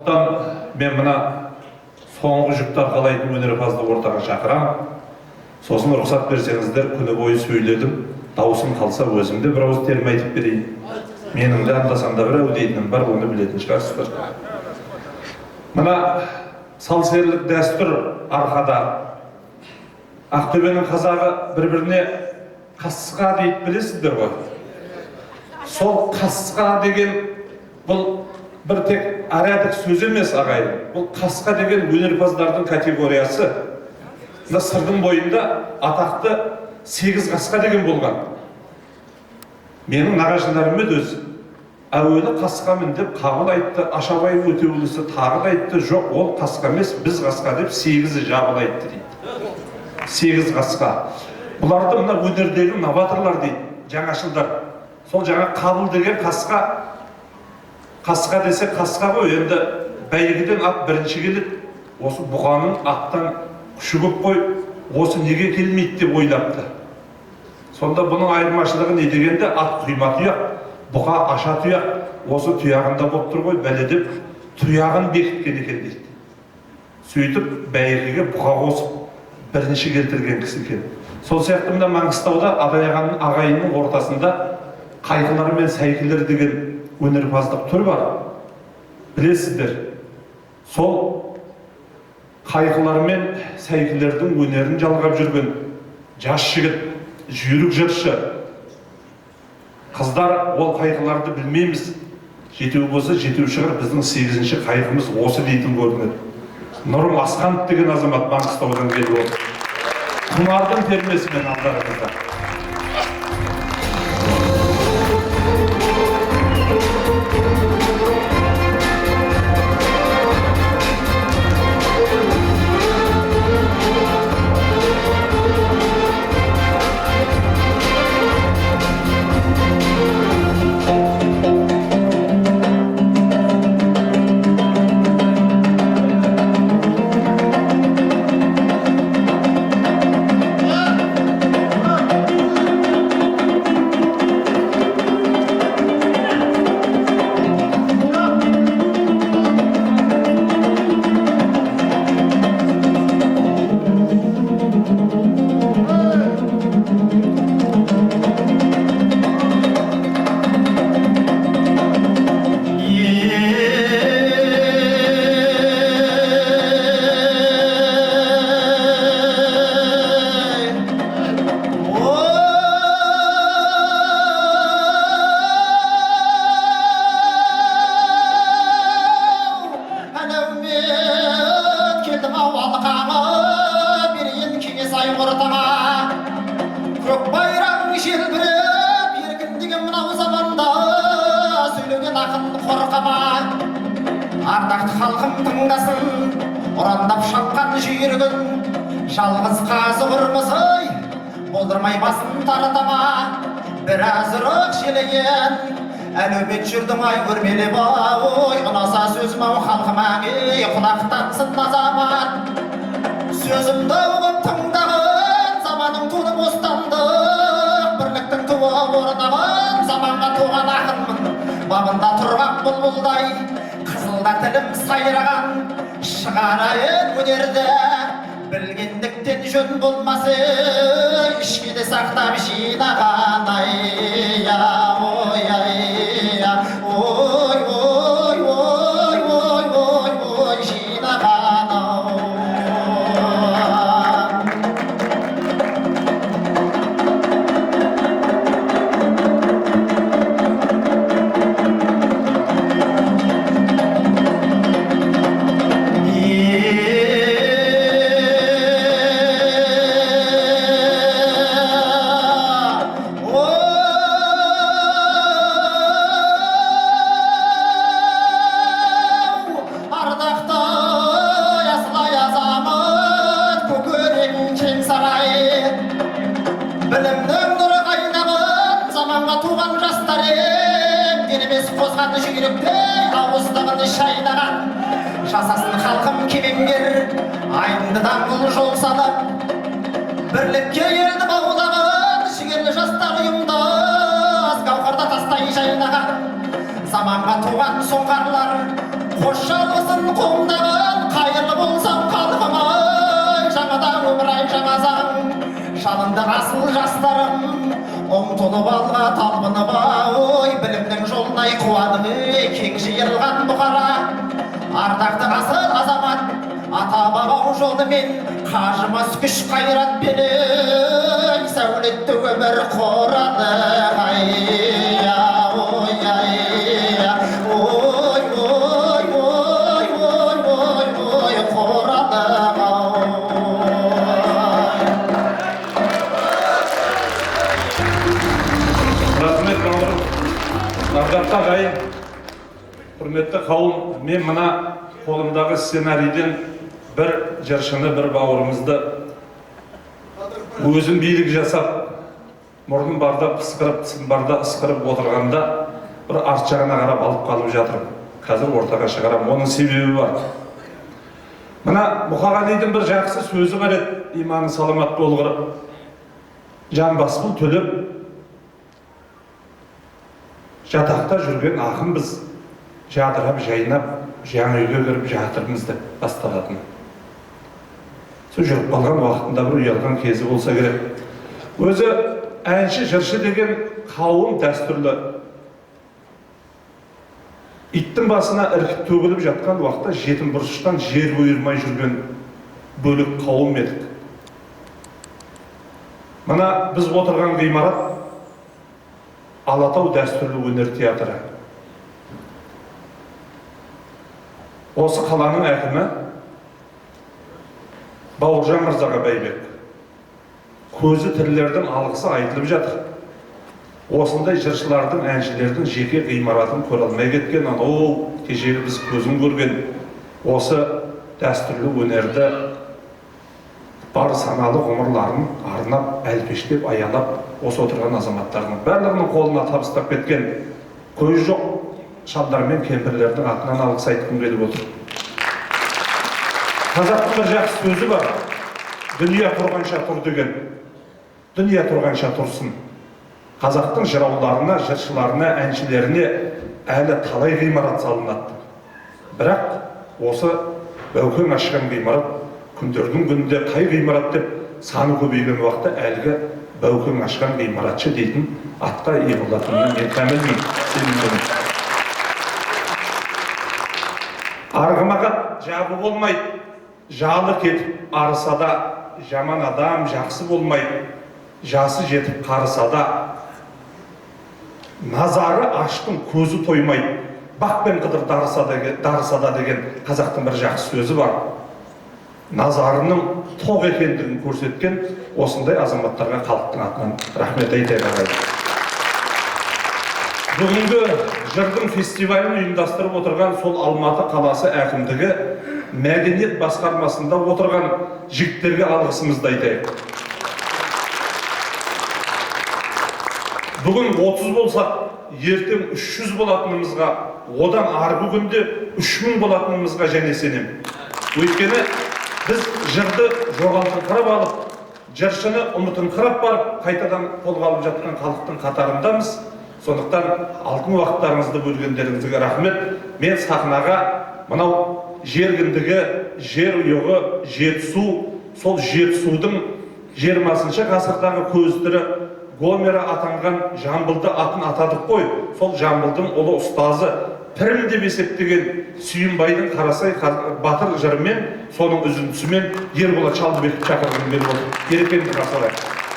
Мен мына соңғы жүкті арқалайтын өнерпазды ортаға шақырам. Сосын рұқсат берсеңіздер, күні бойы сөйледім. Даусым қалса өзімде бір ауыз терме айтып берейін. Менің де анда-санда бір әу дейтінім бар, оны білетін шығарсыздар. Мына салсерлік дәстүр арқада Ақтөбенің қазағы бір-біріне қасқа дейді, білесіздер ғой. Сол қасқа деген бұл бір тек арядық сөз емес ағайын. Бұл қасқа деген өнерпаздардың категориясы. Мына сырдың бойында атақты 8 қасқа деген болған. Менің нағашыларым өз әуелі қасқамын деп қабыл айтты, Ашабай Өтеуілісі тағы да айтты, жоқ, ол қасқа емес, біз қасқа деп 8-і жабыл айтты дейді. 8 қасқа. Бұларды мына өнердегі новаторлар дейді, жаңашылдар. Сол жаңа қабыл деген қасқа десе қасқа ғой, енді бәйгеден ат бірінші келеді. Осы бұғаның аттан күші көп қой, осы неге келмейді деп ойлапты. Сонда бұның айырмашылығы не дегенде, ат құйма тұяқ, бұға аша тұяқ, осы тұяғында болып тұр ғой, бәле деп тұяғын бекіткен екен дейді. Сөйтіп бәйгеге бұға қосып бірінші келтірген кісі екен. Сол сияқты мына Маңғыстауда Адайағанның ағайынның ортасында қайғылар мен сәйкілер деген өнерпаздық түр бар. Білесіздер, сол қайғылар мен сәйкілердің өнерін жалғап жүрген жас жігіт, жүйрік жыршы. Қыздар ол қайғыларды білмейміз. Жетеу болса жетеу шығар, біздің 8-ші қайғымыз осы дейтін көрінеді. Нұрым Асқанов деген азамат Маңғыстаудан келіп отыр. Құмардың термесімен алдарыңызда. Ардақты халқым тыңдасын, ұрандап шапқан жүйрігін, жалғыз қазы ұрмысый, болдырмай басын таратама. Біраз ұрық желеген, әлеумет жүрдің ай көрмелеп ой, ұнаса сөзім ау халқым әңгей, құлақтансын азамат. Сөзімді ұғып тыңдағын, заманың туды бостандық, бірліктің туы орнаған, заманға туған ақынмын, бабында тұрған бұлбұлдай. Қызылда тілім сайраған, шығарайын өнерді, білгендіктен жөн болмасы, ішкеде сақтап жинаған ай-я, ой-ай-я, ой-ой-ой-ой-ой-ой жинаған ау. Білімнің нұры қайнаған, заманға туған жастар ем, денемес қозған жүйріктей, ауыздығын шайнаған. Жасасын халқым кемеңгер, айынды даңғыл жол салып, бірлікке елді баулаған, жігерлі жастар ұйымдас, гауһарда тастай жайнаған. Заманға туған сұңқарлар, қош жалғызын қолдаған қайырлы болсам халқым ай жаңадан өмір ай жаңа заң жалынды асыл жастарым ұмтылып алға талпынып ой білімнің жолынай қуады кең жиырылған бұқара ардақты асыл азамат ата бабаң жолымен қажымас күш қайрат пенен сәулетті өмір қорады ой ой ой ой ой ой қорады рахмет бауырым, ардақты ағайын, құрметті қауым, мен мына қолымдағы сценарийден бір жыршыны, бір бауырымызды өзін билік жасап, мұрнын барда пысқырып, тісін барда ысқырып отырғанда бір арт жағына қарап алып қалып жатырмын. Қазір ортаға шығарам, оның себебі бар. Мына Мұқағалидың бір жақсы сөзі бар еді, иманы саламат болғырып, жан баспыл төлеп, жатақта жүрген ақын біз жадырап, жайнап, жаңа үйге кіріп жатырмыз деп басталатын. Сол жүріп қалған уақытында бір ұялған кезі болса керек. Өзі әнші, жыршы деген қауым дәстүрлі. Иттің басына іркіп төгіліп жатқан уақытта жетім бұрыштан жер бұйырмай жүрген бөлік қауым едік. Мына біз отырған ғимарат Алатау дәстүрлі өнер театры. Осы қаланың әкімі Бауыржан Мырзаға бәйбек. Көзі тірілердің алғысы айтылып жатыр. Осындай жыршылардың, әншілердің жеке ғимаратын көре алмай кеткен, анау кешегі біз көзін көрген осы дәстүрлі өнерді бар саналы ғұмырларын арнап, әлпештеп, аялап, осы отырған азаматтардың барлығының қолына табыстап кеткен көз жоқ шалдар мен кемпірлердің атынан алғыс айтқым келіп отыр. Қазақтың бір жақсы сөзі бар. Дүние тұрғанша тұр деген. Дүние тұрғанша тұрсын. Қазақтың жырауларына, жыршыларына, әншілеріне әлі талай ғимарат салынады. Бірақ осы бәукең ашқан ғимарат күндердің күнінде қай ғимарат деп саны көбейген уақытта әлгі бәукең ашқан ғимаратшы дейтін атқа ие болатынына мен кәмілмін, сенімдімін. Арғымағат жабы болмайды, жалы кетіп арысада, жаман адам жақсы болмайды, жасы жетіп қарысада, назары аштың көзі тоймайды, бақ пен қыдыр дарысада деген қазақтың бір жақсы сөзі бар. Назарының тоқ екендігін көрсеткен осындай азаматтарға халықтың атынан рахмет айтайын. Бүгінгі жырдың фестивалін ұйымдастырып отырған сол Алматы қаласы әкімдігі мәдениет басқармасында отырған жігіттерге алғысымызды айтайық. Бүгін 30 болсақ, ертең 300 болатынымызға, одан арғы күнде 3000 болатынымызға және сенемін. Өйткені біз жырды жоғалтыңқырап алып, жыршыны ұмытыңқырап барып, қайтадан қолға алып жатқан халықтың қатарындамыз. Сондықтан алтын уақыттарыңызды бөлгендеріңізге рахмет. Мен сахнаға мынау жер кіндігі, жер ұйығы, жетісу, сол жетісудың 20 ғасырдағы көзтірі Гомера атанған Жамбылды атын атадық қой. Сол Жамбылдың ұлы ұстазы Пірім деп есептеген Сүйінбайдың Қарасай батыр жырымен, соның үзіндісімен Ерболат Шалдыбекті шақырғым келіп отыр. Ерекеңді қарсы алайық.